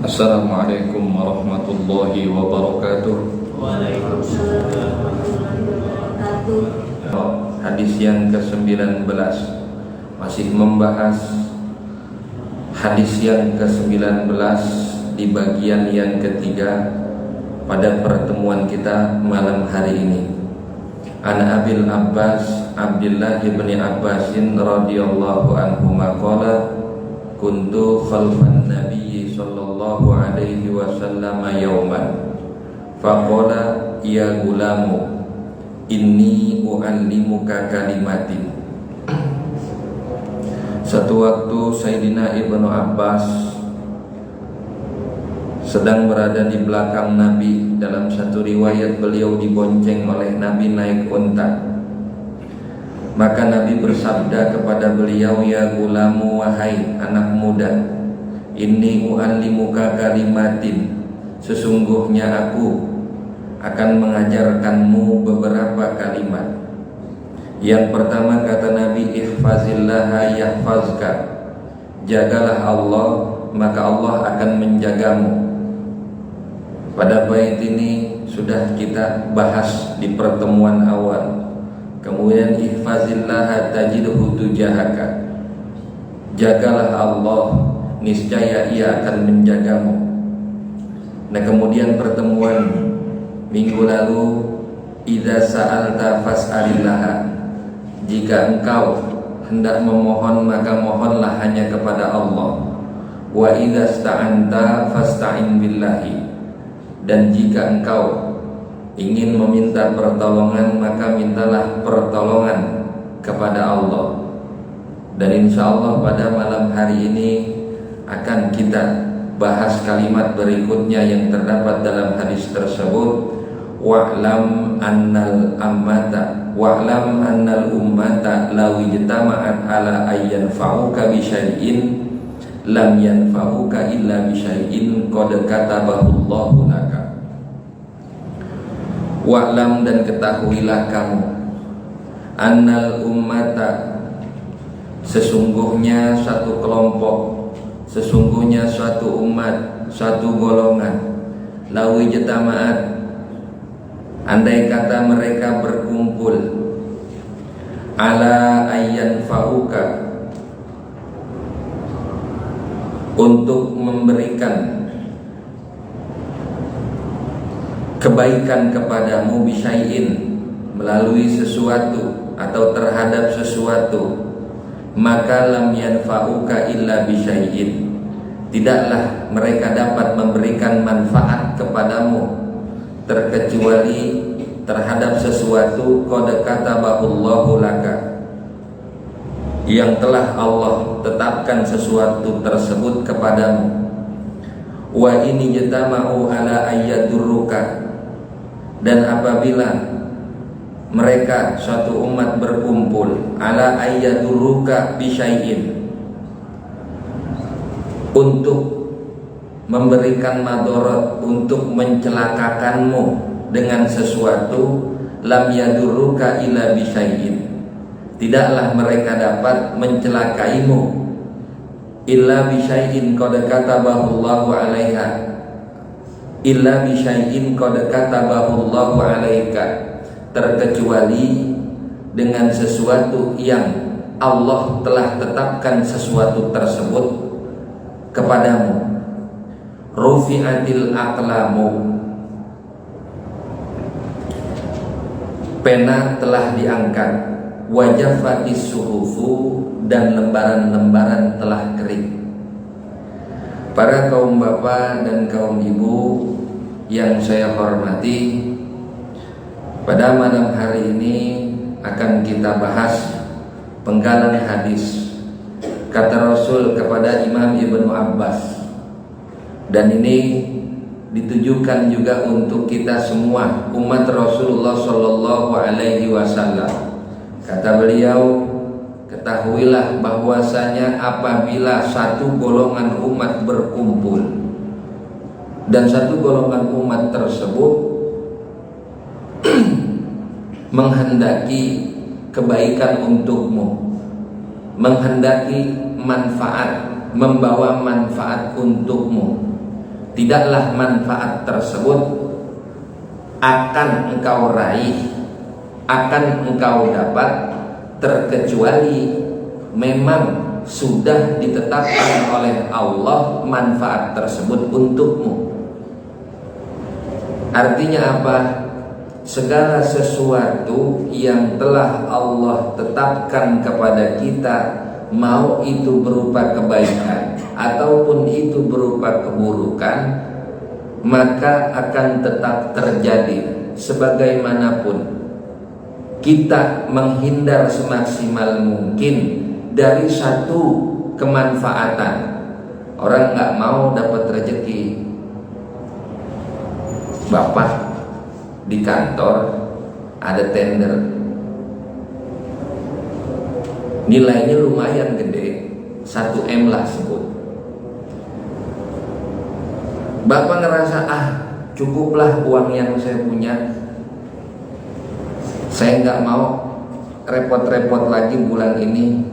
Assalamualaikum warahmatullahi wabarakatuh. Waalaikumsalam warahmatullahi wabarakatuh. Hadis yang ke-19 masih membahas hadis yang ke-19 di bagian yang ketiga pada pertemuan kita malam hari ini. An Abil Abbas Abdullah bin Abbasin radhiyallahu anhu maqala kuntu khalfan Nabi sallallahu alaihi wasallam yauman faqala ya gulamu inni u'allimuka kalimatin. Satu waktu Sayyidina Ibnu Abbas sedang berada di belakang Nabi. Dalam satu riwayat beliau dibonceng oleh Nabi naik unta. Maka Nabi bersabda kepada beliau, ya gulamu, wahai anak muda, inni u'allimuka kalimatin, sesungguhnya aku akan mengajarkanmu beberapa kalimat. Yang pertama kata Nabi, ihfazillaha yahfazka, jagalah Allah maka Allah akan menjagamu. Pada bait ini sudah kita bahas di pertemuan awal. Kemudian ihfazillaha tajidhu tujahaka, jagalah Allah niscaya ia akan menjagamu. Nah, kemudian pertemuan minggu lalu, idza sa'alta fas'alillah, jika engkau hendak memohon maka mohonlah hanya kepada Allah. Wa idza sta'anta fasta'in billahi, dan jika engkau ingin meminta pertolongan maka mintalah pertolongan kepada Allah. Dan insya Allah pada malam hari ini akan kita bahas kalimat berikutnya yang terdapat dalam hadis tersebut. Wa'lam annal ummata law ijtama'at ala ayyanfa'uka bi syai'in lam yanfa'uka illa bi syai'in qad katabahu Allahu laka. Wa'lam, dan ketahuilah kamu, annal ummata, sesungguhnya satu kelompok, sesungguhnya suatu umat, suatu golongan, law ijtama'at, andai kata mereka berkumpul, ala ayyanfa'uka, untuk memberikan kebaikan kepadamu, bisyai'in, melalui sesuatu atau terhadap sesuatu, maka lam yanfa'uka illa bisyai'in, tidaklah mereka dapat memberikan manfaat kepadamu terkecuali terhadap sesuatu qad katabahullahu laka, yang telah Allah tetapkan sesuatu tersebut kepadamu. Wa ini jatama'u ala ayyadurruka, dan apabila mereka suatu umat berkumpul ala ayyadurruka bisyai'in, untuk memberikan madarat, untuk mencelakakanmu dengan sesuatu, lam yadurruka illa bisyai'in, tidaklah mereka dapat mencelakaimu illa bisyai'in qad katabahu Allahu 'alaiha, illa bisyai'in qad katabahu Allahu 'alaika, terkecuali dengan sesuatu yang Allah telah tetapkan sesuatu tersebut kepadamu. Rufi'atil aqlamu, pena telah diangkat, wajafatis suhufu, dan lembaran-lembaran telah kering. Para kaum bapak dan kaum ibu yang saya hormati, pada malam hari ini akan kita bahas penggalan hadis kata Rasul kepada Imam Ibnu Abbas, dan ini ditujukan juga untuk kita semua umat Rasulullah Sallallahu Alaihi Wasallam. Kata beliau, ketahuilah bahwasanya apabila satu golongan umat berkumpul dan satu golongan umat tersebut menghendaki kebaikan untukmu, menghendaki manfaat, membawa manfaat untukmu, tidaklah manfaat tersebut akan engkau raih, akan engkau dapat, terkecuali memang sudah ditetapkan oleh Allah manfaat tersebut untukmu. Artinya apa? Segala sesuatu yang telah Allah tetapkan kepada kita, mau itu berupa kebaikan ataupun itu berupa keburukan, maka akan tetap terjadi. Sebagaimanapun kita menghindar semaksimal mungkin dari satu kemanfaatan. Orang nggak mau dapat rezeki. Bapak di kantor ada tender, nilainya lumayan gede, 1 M lah sebut. Bapak ngerasa cukuplah uang yang saya punya, saya nggak mau repot-repot lagi bulan ini,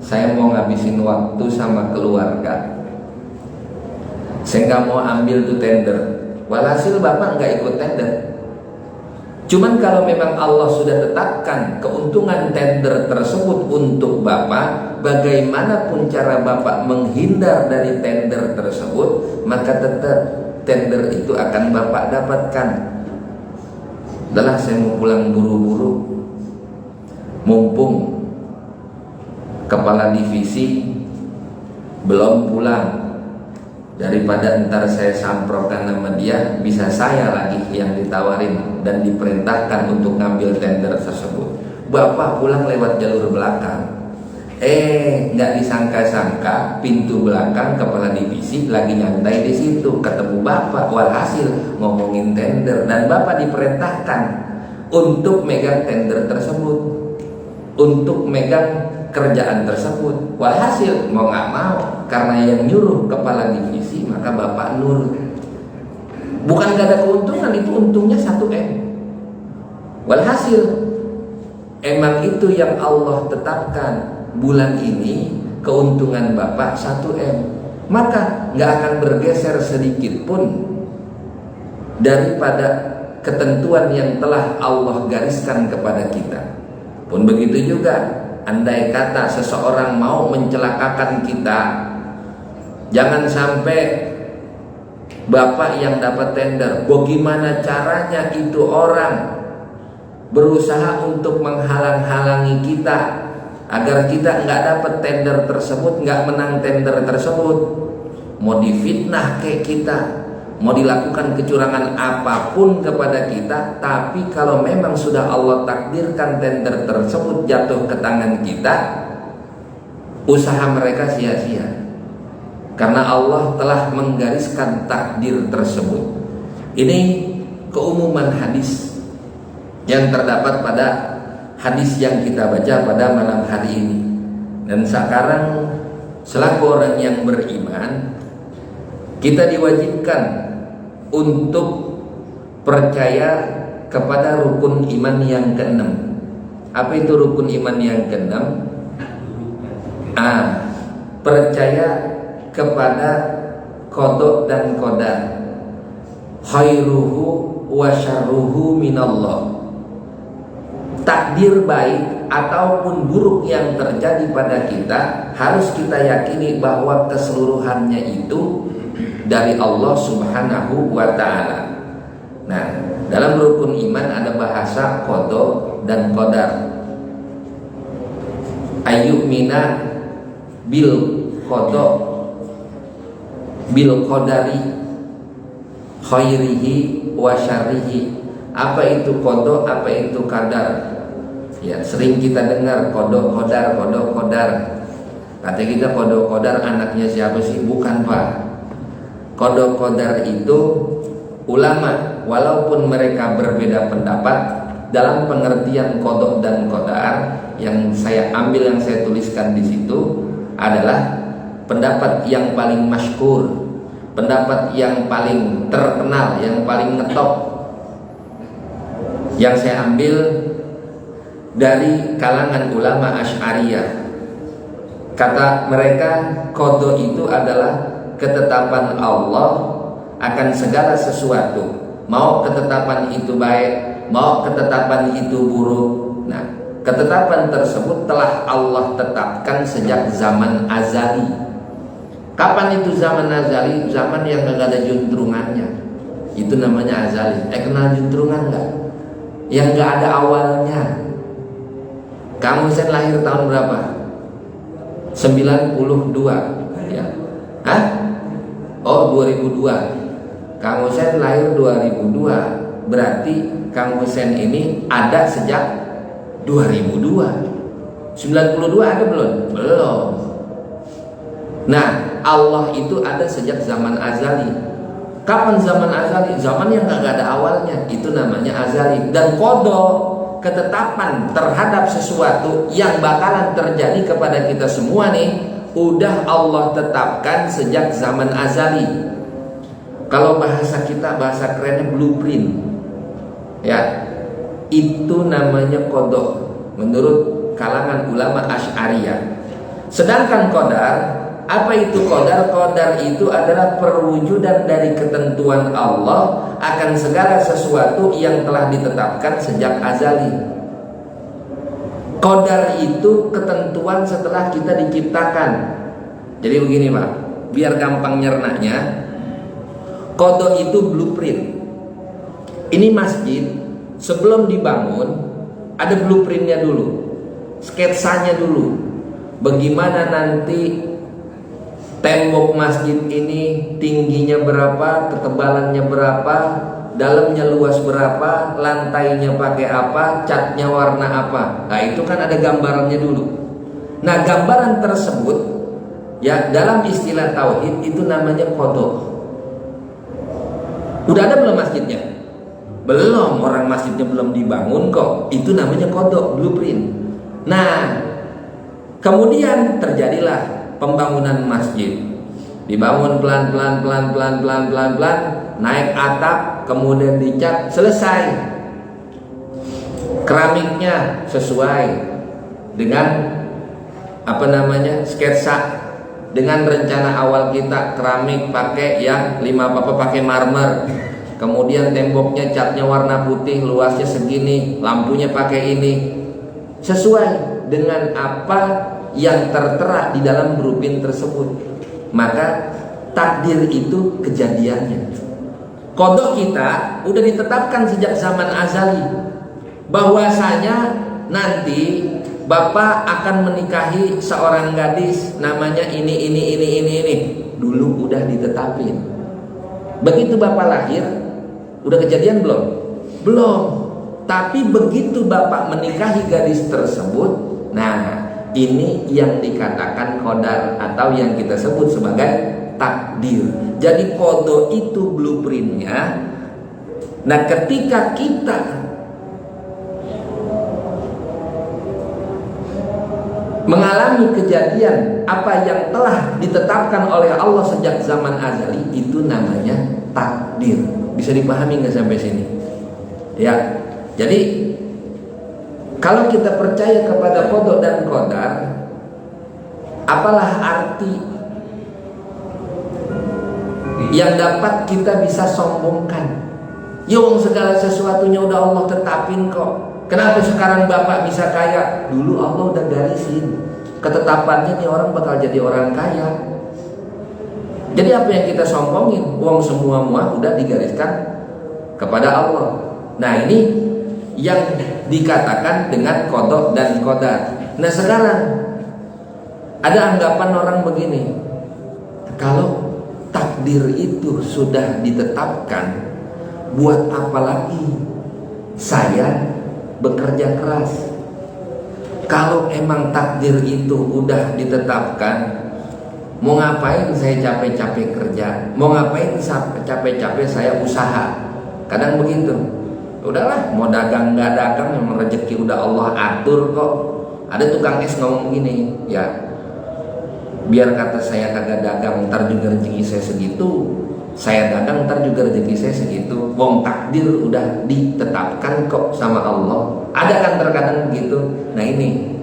saya mau ngabisin waktu sama keluarga, saya nggak mau ambil tuh tender. Walhasil Bapak nggak ikut tender. Cuman kalau memang Allah sudah tetapkan keuntungan tender tersebut untuk Bapak, bagaimanapun cara Bapak menghindar dari tender tersebut, maka tetap tender itu akan Bapak dapatkan. Adalah saya mau pulang buru-buru, mumpung kepala divisi belum pulang, daripada ntar saya samprokan nama dia, bisa saya lagi yang ditawarin dan diperintahkan untuk ngambil tender tersebut. Bapak pulang lewat jalur belakang, nggak disangka-sangka pintu belakang kepala divisi lagi nyantai di situ, ketemu Bapak. Walhasil ngomongin tender, dan Bapak diperintahkan untuk megang tender tersebut, untuk megang kerjaan tersebut. Walhasil mau nggak mau, karena yang nyuruh kepala divisi, maka Bapak nurut. Bukan gak ada keuntungan, itu untungnya 1 M. Walhasil emang itu yang Allah tetapkan, bulan ini keuntungan Bapak 1 M, maka nggak akan bergeser sedikit pun daripada ketentuan yang telah Allah gariskan kepada kita. Pun begitu juga, andai kata seseorang mau mencelakakan kita, jangan sampai Bapak yang dapat tender, bagaimana caranya itu orang berusaha untuk menghalang-halangi kita agar kita nggak dapat tender tersebut, nggak menang tender tersebut. Mau difitnah kayak kita, mau dilakukan kecurangan apapun kepada kita, tapi kalau memang sudah Allah takdirkan tender tersebut jatuh ke tangan kita, usaha mereka sia-sia, karena Allah telah menggariskan takdir tersebut. Ini keumuman hadis yang terdapat pada hadis yang kita baca pada malam hari ini. Dan sekarang selaku orang yang beriman, kita diwajibkan untuk percaya kepada rukun iman yang ke-6. Apa itu rukun iman yang ke-6? Percaya kepada qada dan qadar, khairuhu wa syarruhu minallah. Takdir baik ataupun buruk yang terjadi pada kita, harus kita yakini bahwa keseluruhannya itu dari Allah Subhanahu wa ta'ala. Nah, dalam rukun iman ada bahasa qada dan qadar. Ayyumina bil qada bil qadari khairihi wa syarrihi. Apa itu qada, apa itu qadar? Ya, sering kita dengar qada qadar, qada qadar. Kata kita qada qadar anaknya siapa sih? Bukan, Pak. Qada qadar itu ulama, walaupun mereka berbeda pendapat dalam pengertian qada dan qadar, yang saya ambil, yang saya tuliskan di situ adalah pendapat yang paling masyhur, pendapat yang paling terkenal, yang paling ngetop, yang saya ambil dari kalangan ulama Asy'ariyah. Kata mereka, qada itu adalah ketetapan Allah akan segala sesuatu. Mau ketetapan itu baik, mau ketetapan itu buruk. Nah, ketetapan tersebut telah Allah tetapkan sejak zaman azali. Kapan itu zaman azali? Zaman yang gak ada juntrungannya. Itu namanya azali. Kenal juntrungan gak? Yang gak ada awalnya. Kamu lahir tahun berapa? 92 ya. Hah? Oh 2002. Kang Hussein lahir 2002. Berarti Kang Hussein ini ada sejak 2002. 92 ada belum? Belum. Nah, Allah itu ada sejak zaman azali. Kapan zaman azali? Zaman yang gak ada awalnya. Itu namanya azali. Dan qada, ketetapan terhadap sesuatu yang bakalan terjadi kepada kita semua nih, udah Allah tetapkan sejak zaman azali. Kalau bahasa kita, bahasa kerennya blueprint, ya, itu namanya qada menurut kalangan ulama Asy'ariyah. Sedangkan qadar, apa itu qadar? Qadar itu adalah perwujudan dari ketentuan Allah akan segala sesuatu yang telah ditetapkan sejak azali. Qadar itu ketentuan setelah kita diciptakan. Jadi begini Pak, biar gampang nyernanya, qada itu blueprint. Ini masjid sebelum dibangun ada blueprintnya dulu, sketsanya dulu. Bagaimana nanti tembok masjid ini tingginya berapa, ketebalannya berapa, dalamnya luas berapa, lantainya pakai apa, catnya warna apa. Nah itu kan ada gambarannya dulu. Nah gambaran tersebut ya dalam istilah tauhid itu namanya qada. Udah ada belum masjidnya? Belum, orang masjidnya belum dibangun kok. Itu namanya qada, blueprint. Nah kemudian terjadilah pembangunan masjid. Dibangun pelan-pelan, naik atap, kemudian dicat, selesai. Keramiknya sesuai dengan sketsa, dengan rencana awal kita. Keramik pakai yang 5 pakai marmer. Kemudian temboknya catnya warna putih, luasnya segini, lampunya pakai ini. Sesuai dengan apa yang tertera di dalam blueprint tersebut. Maka takdir itu kejadiannya. Qada kita udah ditetapkan sejak zaman azali, bahwasanya nanti Bapak akan menikahi seorang gadis, namanya ini. Dulu udah ditetapin. Begitu Bapak lahir, udah kejadian belum? Belum. Tapi begitu Bapak menikahi gadis tersebut, nah ini yang dikatakan qadar atau yang kita sebut sebagai takdir. Jadi qada itu blueprintnya. Nah ketika kita mengalami kejadian apa yang telah ditetapkan oleh Allah sejak zaman azali, itu namanya takdir. Bisa dipahami nggak sampai sini? Ya, jadi kalau kita percaya kepada qada dan qadar, apalah arti yang dapat kita bisa sombongkan? Yung segala sesuatunya udah Allah tetapin kok. Kenapa sekarang Bapak bisa kaya? Dulu Allah udah garisin ketetapannya nih orang bakal jadi orang kaya. Jadi apa yang kita sombongin? Uang semua udah digariskan kepada Allah. Nah ini yang dikatakan dengan qada dan qadar. Nah sekarang ada anggapan orang begini, kalau takdir itu sudah ditetapkan, buat apa lagi saya bekerja keras? Kalau emang takdir itu udah ditetapkan, mau ngapain saya capek-capek kerja? Mau ngapain capek-capek saya usaha? Kadang begitu. Udahlah, mau dagang nggak dagang, memang rezeki udah Allah atur kok. Ada tukang es ngomong gini, ya biar kata saya kagak dagang, ntar juga rezeki saya segitu. Saya dagang, ntar juga rezeki saya segitu. Wong takdir udah ditetapkan kok sama Allah. Ada kan terkadang begitu. Nah ini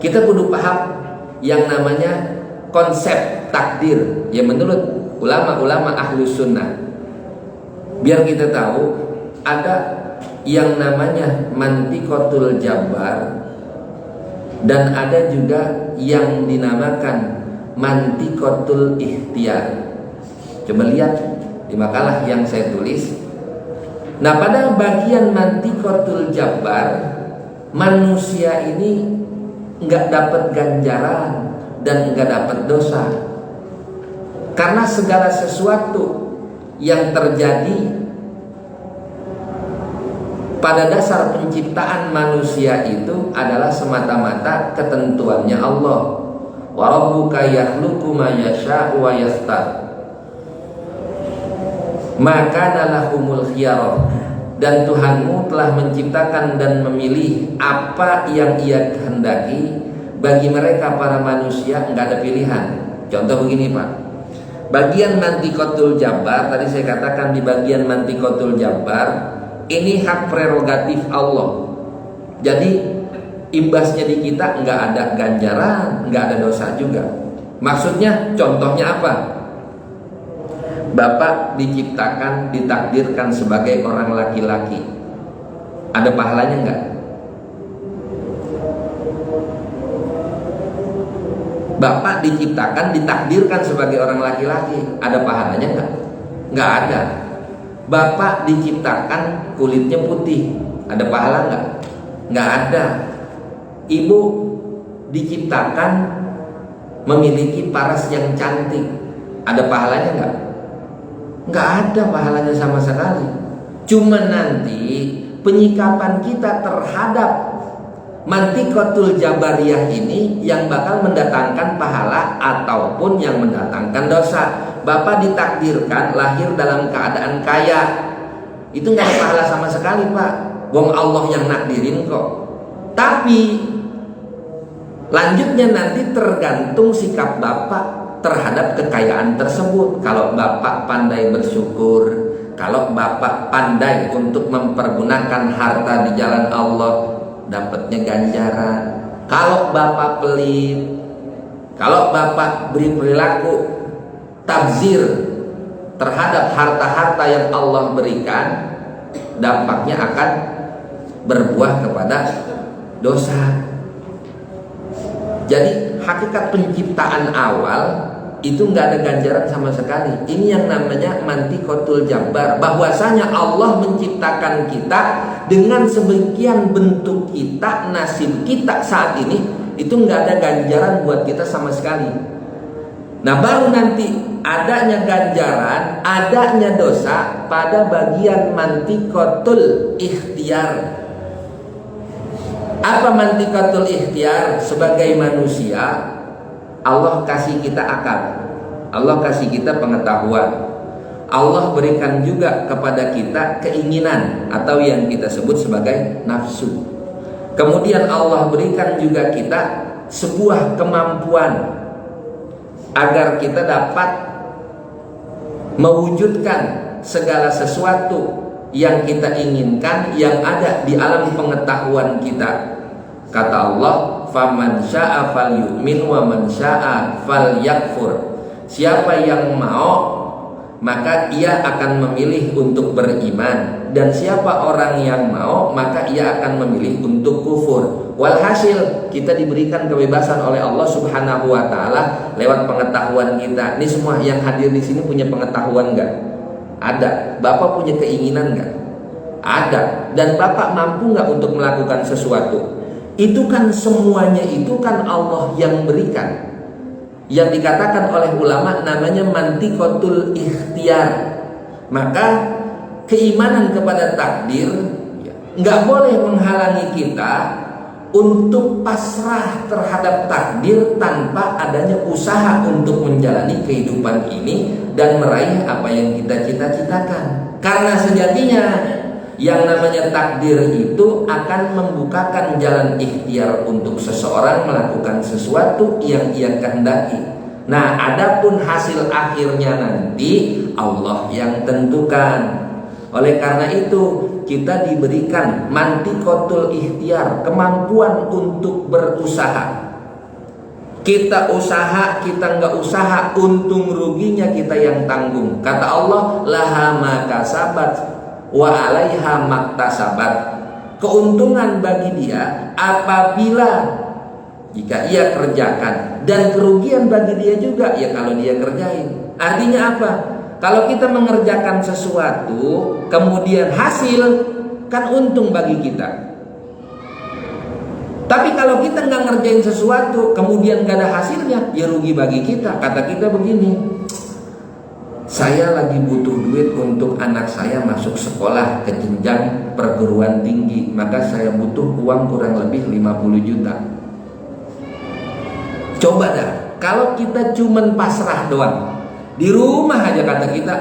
kita kudu paham yang namanya konsep takdir. Ya menurut ulama-ulama ahlus sunnah, Biar kita tahu ada yang namanya mantikotul jabar dan ada juga yang dinamakan mantikotul ikhtiar. Coba lihat di makalah yang saya tulis. Nah, pada bagian mantikotul jabar, manusia ini nggak dapat ganjaran dan nggak dapat dosa, karena segala sesuatu yang terjadi pada dasar penciptaan manusia itu adalah semata-mata ketentuannya Allah. Wa rabbuka yakhluqu ma yasha'u wa yakhtar. Maka lahumul khiyarah, dan Tuhanmu telah menciptakan dan memilih apa yang Ia kehendaki. Bagi mereka para manusia enggak ada pilihan. Contoh begini, Pak. Bagian mantikotul jabar, tadi saya katakan di bagian mantikotul jabar, ini hak prerogatif Allah. Jadi imbasnya di kita nggak ada ganjaran, nggak ada dosa juga. Maksudnya, contohnya apa? Bapak diciptakan, ditakdirkan sebagai orang laki-laki. Ada pahalanya nggak? Bapak diciptakan, ditakdirkan sebagai orang laki-laki. Ada pahalanya nggak? Nggak ada. Bapak diciptakan kulitnya putih, ada pahala nggak? Nggak ada. Ibu diciptakan memiliki paras yang cantik, ada pahalanya nggak? Nggak ada pahalanya sama sekali. Cuma nanti penyikapan kita terhadap mantikotul jabariyah ini yang bakal mendatangkan pahala ataupun yang mendatangkan dosa. Bapak ditakdirkan lahir dalam keadaan kaya, itu nggak ada pahala sama sekali, Pak. Wong Allah yang nakdirin kok. Tapi lanjutnya nanti tergantung sikap Bapak terhadap kekayaan tersebut. Kalau Bapak pandai bersyukur, kalau Bapak pandai untuk mempergunakan harta di jalan Allah, dapatnya ganjaran. Kalau Bapak pelit, kalau Bapak beri perilaku tabzir terhadap harta-harta yang Allah berikan, dampaknya akan berbuah kepada dosa. Jadi hakikat penciptaan awal itu nggak ada ganjaran sama sekali. Ini yang namanya mantikotul jabar, bahwasanya Allah menciptakan kita dengan sebagian bentuk kita, nasib kita saat ini itu nggak ada ganjaran buat kita sama sekali. Nah, baru nanti adanya ganjaran, adanya dosa pada bagian mantikotul ikhtiar. Apa mantikotul ikhtiar? Sebagai manusia, Allah kasih kita akal, Allah kasih kita pengetahuan, Allah berikan juga kepada kita keinginan atau yang kita sebut sebagai nafsu. Kemudian Allah berikan juga kita sebuah kemampuan agar kita dapat mewujudkan segala sesuatu yang kita inginkan yang ada di alam pengetahuan kita. Kata Allah, "Faman syaa'a falyu'min wa man syaa'a falyakfur." Siapa yang mau, maka ia akan memilih untuk beriman, dan siapa orang yang mau, maka ia akan memilih untuk kufur. Walhasil kita diberikan kebebasan oleh Allah Subhanahu wa taala lewat pengetahuan kita. Ini semua yang hadir di sini punya pengetahuan enggak? Ada. Bapak punya keinginan enggak? Ada. Dan Bapak mampu enggak untuk melakukan sesuatu? Itu kan semuanya itu kan Allah yang berikan. Yang dikatakan oleh ulama namanya mantikotul ikhtiar. Maka keimanan kepada takdir nggak boleh menghalangi kita untuk pasrah terhadap takdir tanpa adanya usaha untuk menjalani kehidupan ini dan meraih apa yang kita cita-citakan. Karena sejatinya yang namanya takdir itu akan membukakan jalan ikhtiar untuk seseorang melakukan sesuatu yang ia kehendaki. Nah, adapun hasil akhirnya nanti Allah yang tentukan. Oleh karena itu kita diberikan mantikotul ikhtiar, kemampuan untuk berusaha. Kita usaha, kita nggak usaha, untung ruginya kita yang tanggung. Kata Allah, laha ma kasabat wa 'alaiha maktasabat. Keuntungan bagi dia apabila jika ia kerjakan, dan kerugian bagi dia juga ya kalau dia kerjain. Artinya apa? Kalau kita mengerjakan sesuatu kemudian hasil, kan untung bagi kita. Tapi kalau kita nggak ngerjain sesuatu kemudian nggak ada hasilnya, ya rugi bagi kita. Kata kita begini, saya lagi butuh duit untuk anak saya masuk sekolah ke jenjang perguruan tinggi, maka saya butuh uang kurang lebih 50 juta. Coba dah, kalau kita cuman pasrah doang, di rumah aja kata kita,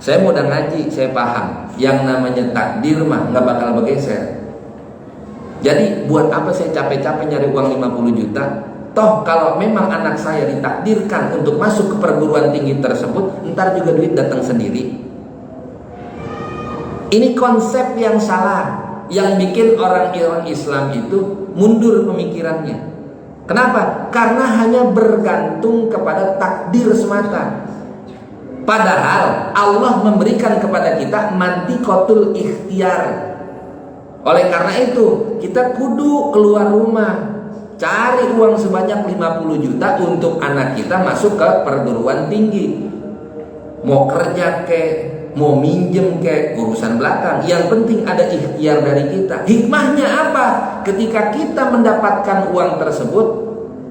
saya mau udah ngaji, saya paham, yang namanya takdir mah nggak bakal bergeser. Jadi buat apa saya capek-capek nyari uang 50 juta? Toh kalau memang anak saya ditakdirkan untuk masuk ke perguruan tinggi tersebut, ntar juga duit datang sendiri. Ini konsep yang salah, yang bikin orang-orang Islam itu mundur pemikirannya. Kenapa? Karena hanya bergantung kepada takdir semata. Padahal Allah memberikan kepada kita mantikotul ikhtiar. Oleh karena itu kita kudu keluar rumah, cari uang sebanyak 50 juta untuk anak kita masuk ke perguruan tinggi. Mau kerja kek, mau minjem kek, urusan belakang. Yang penting ada ikhtiar dari kita. Hikmahnya apa? Ketika kita mendapatkan uang tersebut,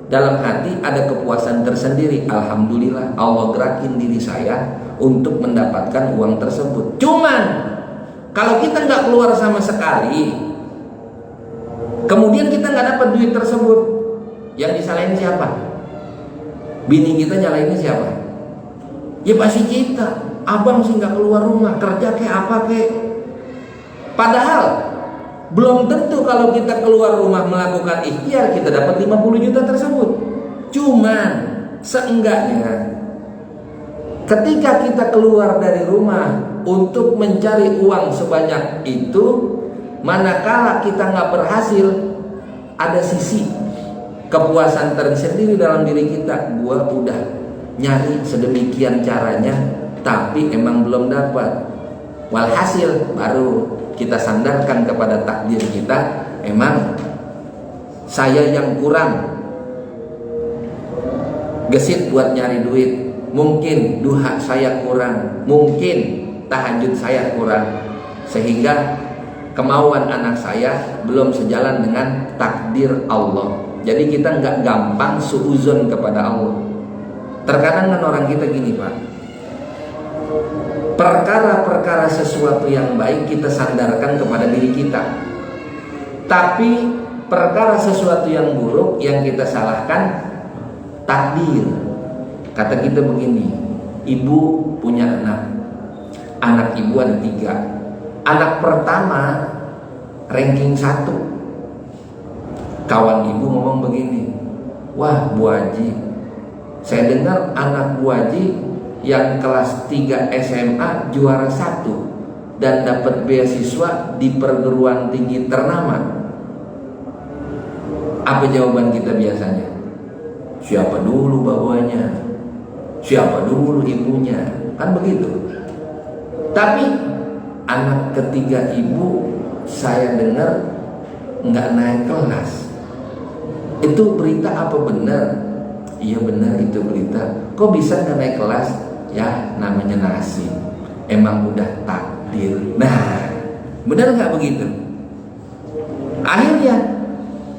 dalam hati ada kepuasan tersendiri. Alhamdulillah Allah gerakin diri saya untuk mendapatkan uang tersebut. Cuman kalau kita nggak keluar sama sekali, kemudian kita nggak dapat duit tersebut, yang disalahin siapa? Bini kita nyalahinnya siapa? Ya pasti kita. Abang sih nggak keluar rumah, kerja kayak apa kayak. Padahal belum tentu kalau kita keluar rumah melakukan ikhtiar kita dapat 50 juta tersebut. Cuman seenggaknya ketika kita keluar dari rumah untuk mencari uang sebanyak itu, manakala kita nggak berhasil, ada sisi kepuasan tersendiri dalam diri kita. Gua udah nyari sedemikian caranya, tapi emang belum dapat. Walhasil baru kita sandarkan kepada takdir kita. Emang saya yang kurang gesit buat nyari duit. Mungkin duha saya kurang, mungkin tahajud saya kurang, sehingga kemauan anak saya belum sejalan dengan takdir Allah. Jadi kita nggak gampang suuzon kepada Allah. Terkadang kan orang kita gini Pak, perkara-perkara sesuatu yang baik kita sandarkan kepada diri kita, tapi perkara sesuatu yang buruk yang kita salahkan takdir. Kata kita begini, ibu punya anak ibu ada 3. Anak pertama ranking 1. Kawan ibu ngomong begini, wah Bu Haji, saya dengar anak Bu Haji yang kelas 3 SMA juara 1 dan dapat beasiswa di perguruan tinggi ternama. Apa jawaban kita biasanya? Siapa dulu bapaknya? Siapa dulu ibunya? Kan begitu. Tapi anak ketiga ibu saya dengar nggak naik kelas. Itu berita apa benar? Iya benar itu berita. Kok bisa nggak naik kelas? Ya namanya nasib. Emang udah takdir. Nah, benar nggak begitu? Akhirnya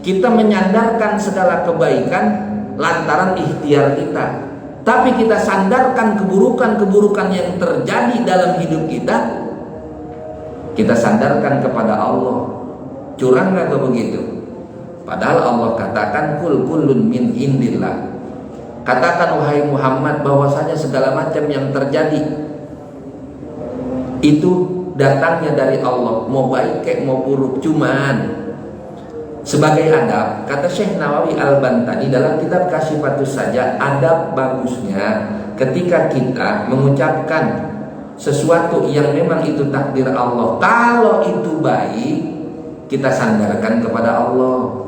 kita menyandarkan segala kebaikan lantaran ikhtiar kita. Tapi kita sandarkan keburukan-keburukan yang terjadi dalam hidup kita sandarkan kepada Allah. Curang gak begitu? Padahal Allah katakan kul kullun min indillah. Katakan wahai Muhammad bahwasanya segala macam yang terjadi itu datangnya dari Allah, mau baik kayak mau buruk. Cuman sebagai adab, kata Syekh Nawawi Al-Bantani dalam kitab Kasyifatus Saja, adab bagusnya ketika kita mengucapkan sesuatu yang memang itu takdir Allah, kalau itu baik kita sandarkan kepada Allah.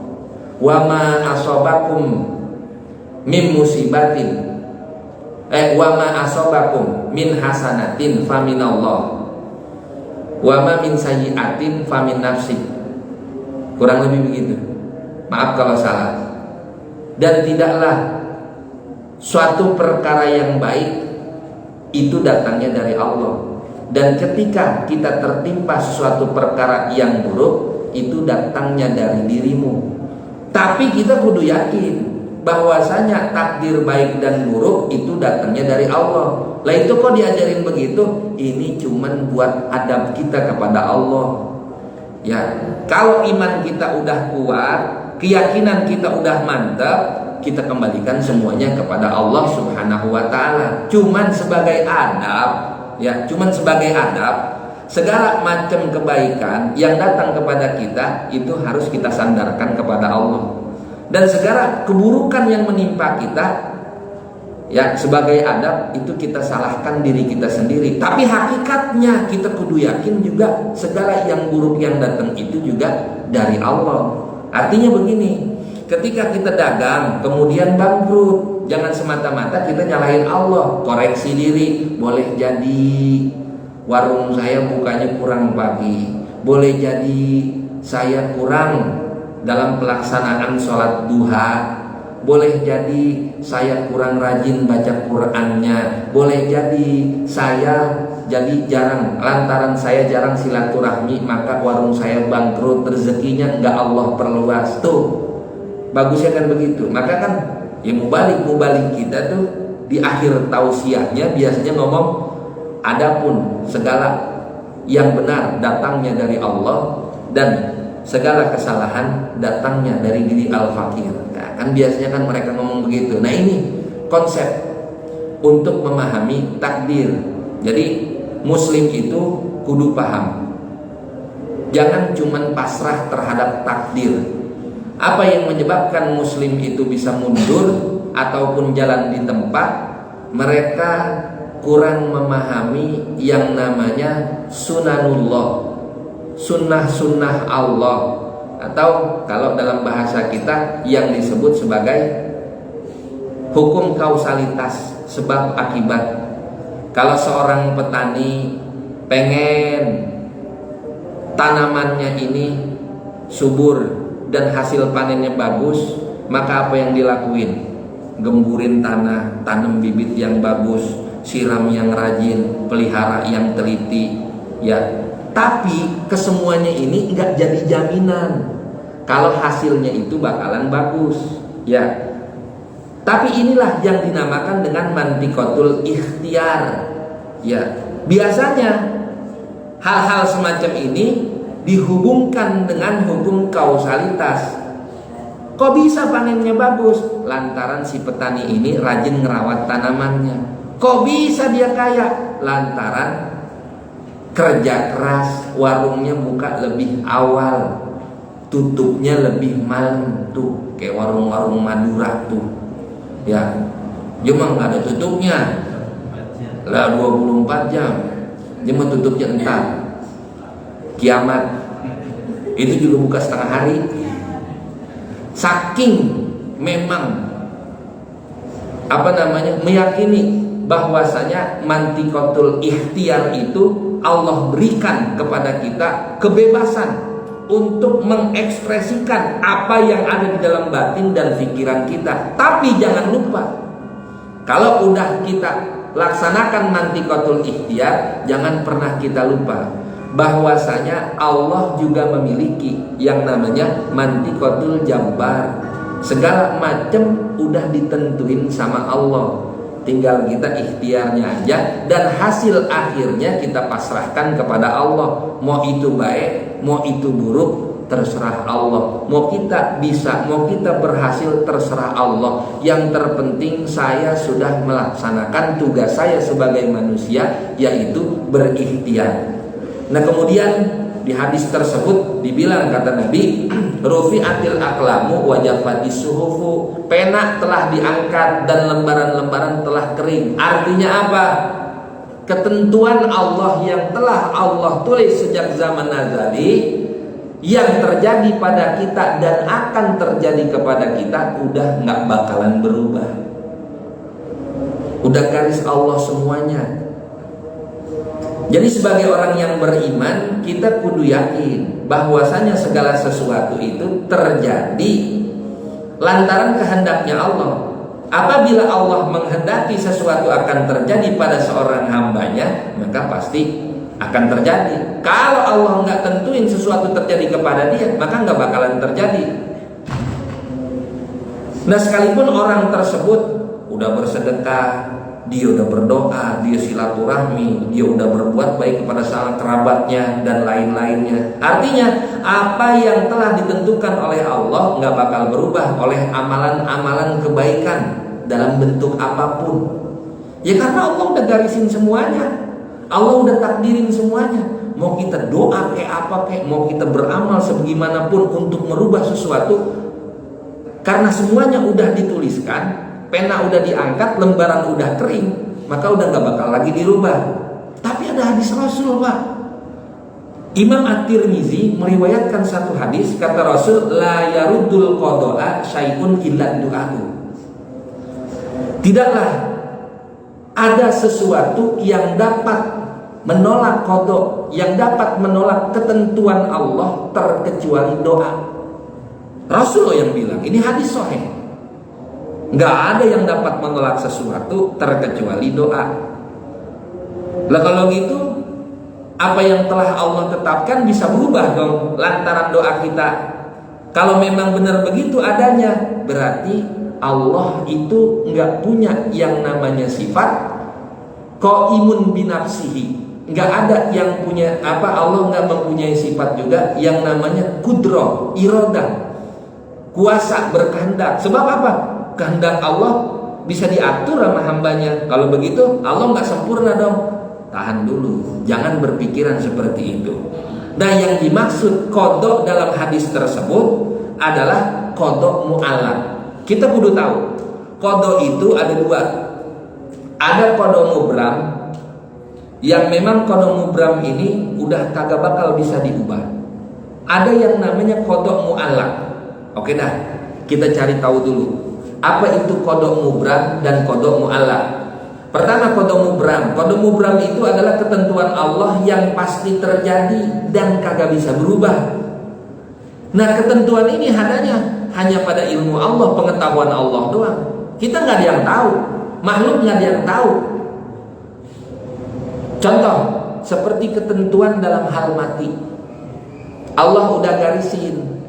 Wa ma asobakum mim musibatin wa ma asobakum min hasanatin faminallah wa ma min sayyi'atin famin nafsik. Kurang lebih begitu. Maaf kalau salah. Dan tidaklah suatu perkara yang baik itu datangnya dari Allah. Dan ketika kita tertimpa sesuatu perkara yang buruk, itu datangnya dari dirimu. Tapi kita kudu yakin bahwasanya takdir baik dan buruk itu datangnya dari Allah. Lah itu kok diajarin begitu? Ini cuman buat adab kita kepada Allah. Ya, kalau iman kita udah kuat, keyakinan kita udah mantap, kita kembalikan semuanya kepada Allah Subhanahu wa taala. Cuman sebagai adab, ya, cuman sebagai adab, segala macam kebaikan yang datang kepada kita itu harus kita sandarkan kepada Allah. Dan segala keburukan yang menimpa kita, ya, sebagai adab itu kita salahkan diri kita sendiri. Tapi hakikatnya kita kudu yakin juga segala yang buruk yang datang itu juga dari Allah. Artinya begini, ketika kita dagang kemudian bangkrut, jangan semata-mata kita nyalahin Allah. Koreksi diri, boleh jadi warung saya bukanya kurang pagi, boleh jadi saya kurang dalam pelaksanaan sholat duha, boleh jadi saya kurang rajin baca Qur'annya, boleh jadi saya jadi jarang, lantaran saya jarang silaturahmi maka warung saya bangkrut, rezekinya enggak Allah perluas. Tuh bagusnya kan begitu. Maka kan ya mubalik kita tuh di akhir tausiahnya biasanya ngomong, adapun segala yang benar datangnya dari Allah dan segala kesalahan datangnya dari diri al-fakir. Nah, kan biasanya kan mereka ngomong begitu. Nah, ini konsep untuk memahami takdir. Jadi muslim itu kudu paham. Jangan cuman pasrah terhadap takdir. Apa yang menyebabkan muslim itu bisa mundur ataupun jalan di tempat? Mereka kurang memahami yang namanya sunanullah, sunnah-sunnah Allah, atau kalau dalam bahasa kita yang disebut sebagai hukum kausalitas, sebab akibat. Kalau seorang petani pengen tanamannya ini subur dan hasil panennya bagus, maka apa yang dilakuin? Gemburin tanah, tanam bibit yang bagus, siram yang rajin, pelihara yang teliti, ya. Tapi kesemuanya ini enggak jadi jaminan kalau hasilnya itu bakalan bagus, ya. Tapi inilah yang dinamakan dengan mantikotul ikhtiar, ya. Biasanya hal-hal semacam ini dihubungkan dengan hukum kausalitas. Kok bisa panennya bagus? Lantaran si petani ini rajin ngerawat tanamannya. Kok bisa dia kaya? Lantaran kerja keras, warungnya buka lebih awal, tutupnya lebih malam tuh, kayak warung-warung Madura tuh, ya. Cuma nggak ada tutupnya, lah 24 jam, cuma tutupnya entar. Kiamat itu juga buka setengah hari. Saking memang meyakini bahwasanya mantikotul ikhtiar itu Allah berikan kepada kita kebebasan untuk mengekspresikan apa yang ada di dalam batin dan pikiran kita. Tapi jangan lupa, kalau udah kita laksanakan mantikotul ikhtiar, jangan pernah kita lupa bahwasanya Allah juga memiliki yang namanya mantikotul jabbar. Segala macam udah ditentuin sama Allah, tinggal kita ikhtiarnya aja, dan hasil akhirnya kita pasrahkan kepada Allah. Mau itu baik, mau itu buruk, terserah Allah. Mau kita bisa, mau kita berhasil, terserah Allah. Yang terpenting saya sudah melaksanakan tugas saya sebagai manusia, yaitu berikhtiar. Nah, kemudian di hadis tersebut dibilang, kata Nabi, rufi'atil aqlamu wa jaffatis suhufu, pena telah diangkat dan lembaran-lembaran telah kering. Artinya apa? Ketentuan Allah yang telah Allah tulis sejak zaman azali, yang terjadi pada kita dan akan terjadi kepada kita udah nggak bakalan berubah. Udah garis Allah semuanya. Jadi sebagai orang yang beriman, kita kudu yakin bahwasanya segala sesuatu itu terjadi lantaran kehendaknya Allah. Apabila Allah menghendaki sesuatu akan terjadi pada seorang hambanya, maka pasti akan terjadi. Kalau Allah nggak tentuin sesuatu terjadi kepada dia, maka nggak bakalan terjadi. Nah, sekalipun orang tersebut udah bersedekah, dia udah berdoa, dia silaturahmi, dia udah berbuat baik kepada sanak kerabatnya dan lain-lainnya. Artinya apa yang telah ditentukan oleh Allah nggak bakal berubah oleh amalan-amalan kebaikan dalam bentuk apapun. Ya karena Allah udah garisin semuanya. Allah udah takdirin semuanya. Mau kita doa kayak apa kayak, mau kita beramal sebagaimanapun untuk merubah sesuatu, karena semuanya udah dituliskan, pena udah diangkat, lembaran udah kering, maka udah gak bakal lagi dirubah. Tapi ada hadis Rasul, Pak. Imam At-Tirmizi meriwayatkan satu hadis, kata Rasul, la yaruddul qada'a syai'un illa du'a'u. Tidaklah ada sesuatu yang dapat menolak qada, yang dapat menolak ketentuan Allah terkecuali doa. Rasul yang bilang, ini hadis sahih. Nggak ada yang dapat menolak sesuatu terkecuali doa. Lah kalau gitu, apa yang telah Allah tetapkan bisa berubah dong lantaran doa kita. Kalau memang benar begitu adanya, berarti Allah itu nggak punya yang namanya sifat qaimun binafsihi. Nggak ada yang punya apa, Allah nggak mempunyai sifat juga yang namanya kudroh, iradah, kuasa berkehendak. Sebab apa? Kehendak Allah bisa diatur sama hambanya. Kalau begitu Allah nggak sempurna dong. Tahan dulu, jangan berpikiran seperti itu. Nah, yang dimaksud qada dalam hadis tersebut adalah qada mu'allaq. Kita kudu tahu qada itu ada dua. Ada qada mubram, yang memang qada mubram ini udah kagak bakal bisa diubah. Ada yang namanya qada mu'allaq. Oke dah, kita cari tahu dulu apa itu qada mubram dan qada mu'allaq. Pertama, qada mubram. Qada mubram itu adalah ketentuan Allah yang pasti terjadi dan kagak bisa berubah. Nah, ketentuan ini hanya pada ilmu Allah, pengetahuan Allah doang. Kita nggak ada yang tahu, makhluk nggak ada yang tahu. Contoh seperti ketentuan dalam hal mati, Allah udah garisin,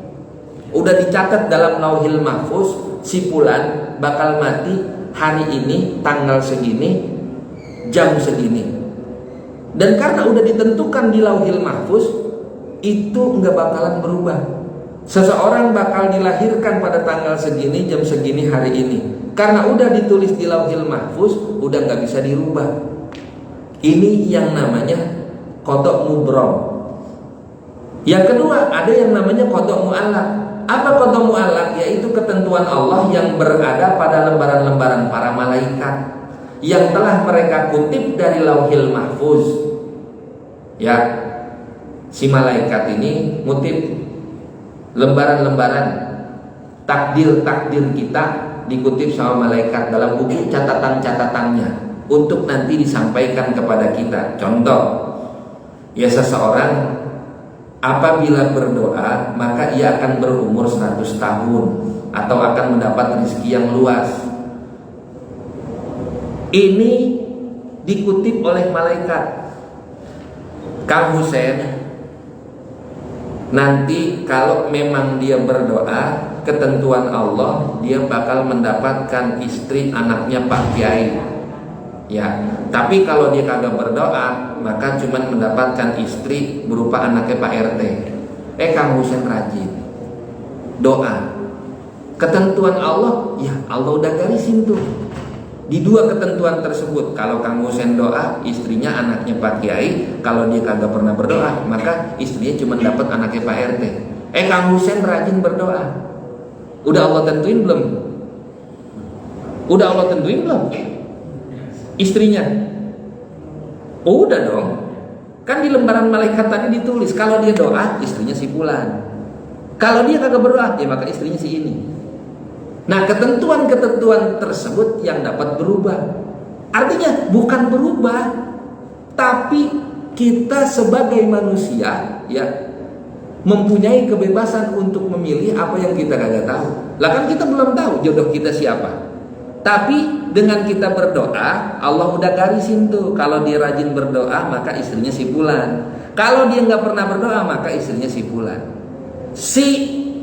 udah dicatat dalam Lauhil Mahfuz, si fulan bakal mati hari ini, tanggal segini, jam segini. Dan karena udah ditentukan di Lauhil Mahfuz, itu nggak bakalan berubah. Seseorang bakal dilahirkan pada tanggal segini, jam segini, hari ini. Karena udah ditulis di Lauhil Mahfuz, udah nggak bisa dirubah. Ini yang namanya qada mubram. Yang kedua, ada yang namanya qada mu'allaq. Apa qada mu'allaq? Yaitu ketentuan Allah yang berada pada lembaran-lembaran para malaikat yang telah mereka kutip dari Lauhil Mahfuz. Ya, si malaikat ini ngutip lembaran-lembaran takdir-takdir kita, dikutip sama malaikat dalam buku catatan-catatannya untuk nanti disampaikan kepada kita. Contoh, ya seseorang apabila berdoa maka ia akan berumur 100 tahun atau akan mendapat rezeki yang luas. Ini dikutip oleh malaikat. Kang Husein nanti kalau memang dia berdoa, ketentuan Allah dia bakal mendapatkan istri anaknya Pak Kiai. Ya, tapi kalau dia kagak berdoa, maka cuman mendapatkan istri berupa anaknya Pak RT. Kang Husein rajin doa. Ketentuan Allah, ya Allah udah garisin tuh. Di dua ketentuan tersebut, kalau Kang Husein doa, istrinya anaknya Pak Kiai. Kalau dia kagak pernah berdoa, maka istrinya cuma dapat anaknya Pak RT. Kang Husein rajin berdoa. Udah Allah tentuin belum? Udah Allah tentuin belum? Istrinya? Udah dong. Kan di lembaran malaikat tadi ditulis, kalau dia doa istrinya si fulan, kalau dia kagak berdoa ya maka istrinya si ini. Nah, ketentuan-ketentuan tersebut yang dapat berubah. Artinya bukan berubah, tapi kita sebagai manusia ya mempunyai kebebasan untuk memilih apa yang kita kagak tahu. Lah kan kita belum tahu jodoh kita siapa. Tapi dengan kita berdoa, Allah udah garisin tuh, kalau dia rajin berdoa maka istrinya si fulan. Kalau dia nggak pernah berdoa maka istrinya si fulan. Si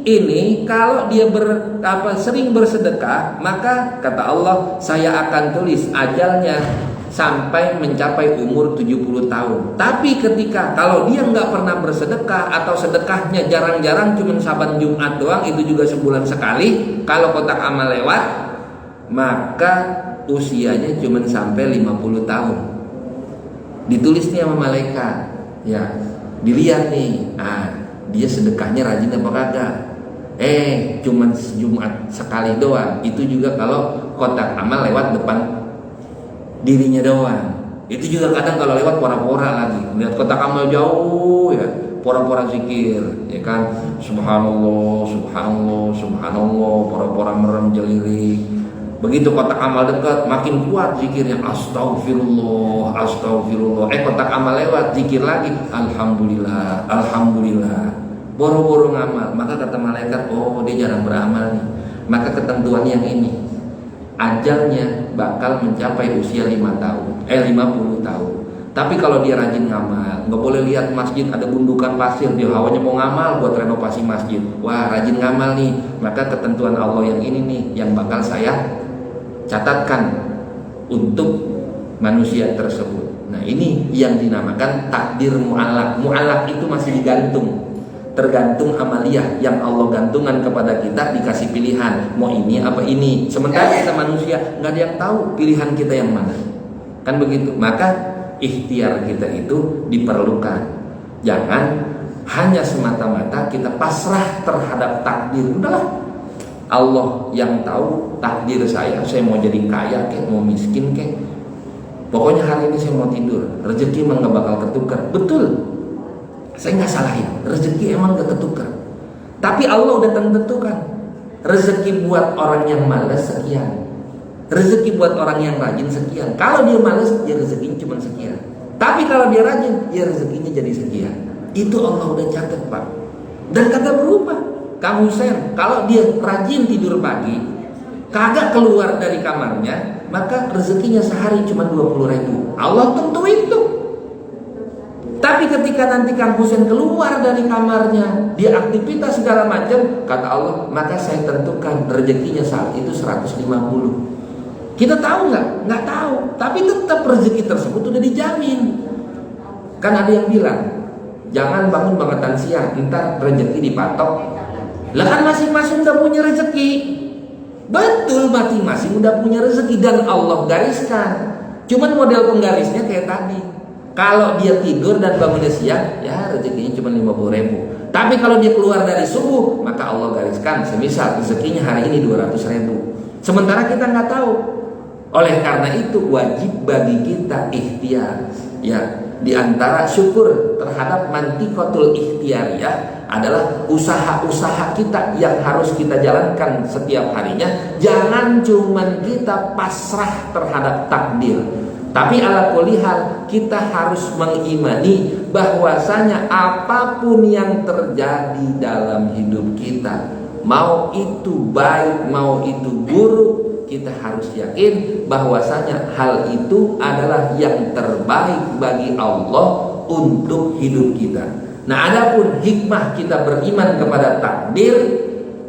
ini kalau dia sering bersedekah, maka kata Allah, saya akan tulis ajalnya sampai mencapai umur 70 tahun. Tapi ketika kalau dia nggak pernah bersedekah atau sedekahnya jarang-jarang, cuma saban Jumat doang, itu juga sebulan sekali, kalau kotak amal lewat, maka usianya cuma sampai 50 tahun. Ditulis nih sama malaikat, ya dilihat nih, dia sedekahnya rajin apa kagak. Cuman Jumat sekali doang. Itu juga kalau kotak amal lewat depan dirinya doang. Itu juga kadang kalau lewat pora-pora lagi. Lihat kotak amal jauh ya, pora-pora zikir, ya kan? Subhanallah, subhanallah, subhanallah, pora-pora merem jelirik. Begitu kotak amal dekat, makin kuat zikirnya, astagfirullah, astagfirullah. Kotak amal lewat, zikir lagi, alhamdulillah, alhamdulillah. Boro-boro ngamal, maka kata malaikat, oh dia jarang beramal nih. Maka ketentuan yang ini, ajalnya bakal mencapai usia 50 tahun. Tapi kalau dia rajin ngamal, nggak boleh lihat masjid ada gundukan pasir, dia hawanya mau ngamal buat renovasi masjid. Wah, rajin ngamal nih, maka ketentuan Allah yang ini nih yang bakal saya catatkan untuk manusia tersebut. Nah, ini yang dinamakan takdir mu'allaq. Mu'allaq itu masih digantung, tergantung amaliyah yang Allah gantungkan kepada kita, dikasih pilihan mau ini apa ini. Sementara kita manusia nggak ada yang tahu pilihan kita yang mana, kan begitu. Maka ikhtiar kita itu diperlukan. Jangan hanya semata-mata kita pasrah terhadap takdir. Udahlah, Allah yang tahu takdir saya mau jadi kaya kek, mau miskin kek, pokoknya hari ini saya mau tidur, rezeki emang nggak bakal ketukar. Betul, saya nggak salahin, rezeki emang gak ketukar. Tapi Allah udah tentukan, rezeki buat orang yang malas sekian, rezeki buat orang yang rajin sekian. Kalau dia malas, ya rezekinya cuma sekian. Tapi kalau dia rajin, ya rezekinya jadi sekian. Itu Allah udah catat, Pak. Dan kagak berubah. Kang Hussein, kalau dia rajin tidur pagi, kagak keluar dari kamarnya, maka rezekinya sehari cuma 20.000. Allah tentuin tuh. Tapi ketika nanti Kang Hussein keluar dari kamarnya, dia aktivitas segala macam, kata Allah, maka saya tentukan rezekinya saat itu 150. Kita tahu nggak? Nggak tahu. Tapi tetap rezeki tersebut udah dijamin. Kan ada yang bilang, jangan bangun bangetan siang, ntar rezeki dipatok. Lah kan masing-masing udah punya rezeki. Betul, masing-masing udah punya rezeki dan Allah gariskan. Cuman model penggarisnya kayak tadi. Kalau dia tidur dan bangunnya siang, ya rezekinya cuma 50.000. Tapi kalau dia keluar dari subuh, maka Allah gariskan, semisal rezekinya hari ini 200.000. Sementara kita nggak tahu. Oleh karena itu wajib bagi kita ikhtiar. Ya, di antara syukur terhadap mantikotul ikhtiyariyah adalah usaha-usaha kita yang harus kita jalankan setiap harinya. Jangan cuma kita pasrah terhadap takdir. Tapi ala kulli hal kita harus mengimani bahwasanya apapun yang terjadi dalam hidup kita, mau itu baik, mau itu buruk, kita harus yakin bahwasanya hal itu adalah yang terbaik bagi Allah untuk hidup kita. Nah, adapun hikmah kita beriman kepada takdir,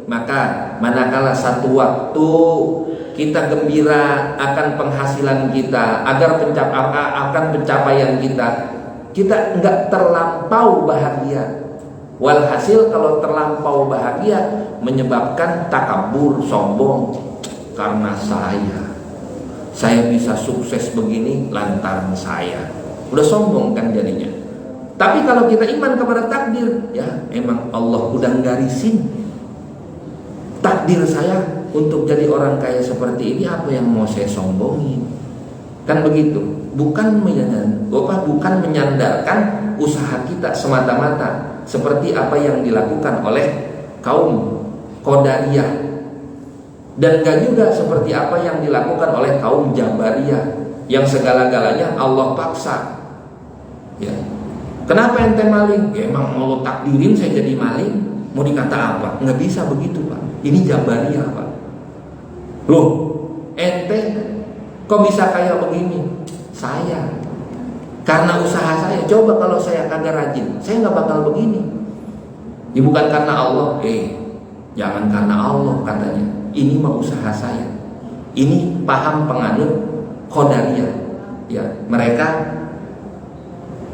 maka manakala satu waktu kita gembira akan penghasilan kita, akan pencapaian kita enggak terlampau bahagia. Walhasil kalau terlampau bahagia menyebabkan takabur, sombong. Karena saya bisa sukses begini lantaran saya. Udah sombong kan jadinya. Tapi kalau kita iman kepada takdir, ya emang Allah udah garisin takdir saya untuk jadi orang kaya seperti ini, apa yang mau saya sombongin? Kan begitu. bukan menyandarkan usaha kita semata-mata seperti apa yang dilakukan oleh kaum Qadariyah, dan gak juga seperti apa yang dilakukan oleh kaum Jabariyah yang segala-galanya Allah paksa. Ya. Kenapa ente maling? Ya, emang Allah takdirin saya jadi maling. Mau dikata apa? Nggak bisa begitu, Pak. Ini Jabariyah, Pak. Loh, ente kok bisa kayak begini? Saya karena usaha saya. Coba kalau saya kagak rajin, saya nggak bakal begini. Ya bukan karena Allah. Jangan karena Allah katanya. Ini mah usaha saya. Ini paham penganut Qadariyah. Ya, mereka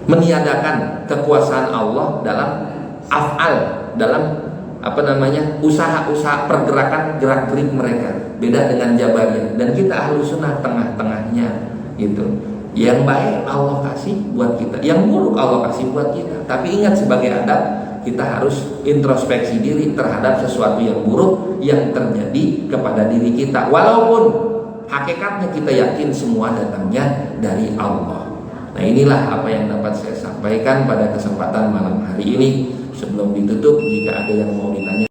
meniadakan kekuasaan Allah dalam af'al, dalam usaha-usaha pergerakan gerak-gerik mereka. Beda dengan Jabariyah. Dan kita ahlu sunnah tengah-tengahnya gitu. Yang baik Allah kasih buat kita, yang buruk Allah kasih buat kita. Tapi ingat, sebagai adab kita harus introspeksi diri terhadap sesuatu yang buruk yang terjadi kepada diri kita, walaupun hakikatnya kita yakin semua datangnya dari Allah. Nah, inilah apa yang dapat saya sampaikan pada kesempatan malam hari ini. Sebelum ditutup, jika ada yang mau ditanya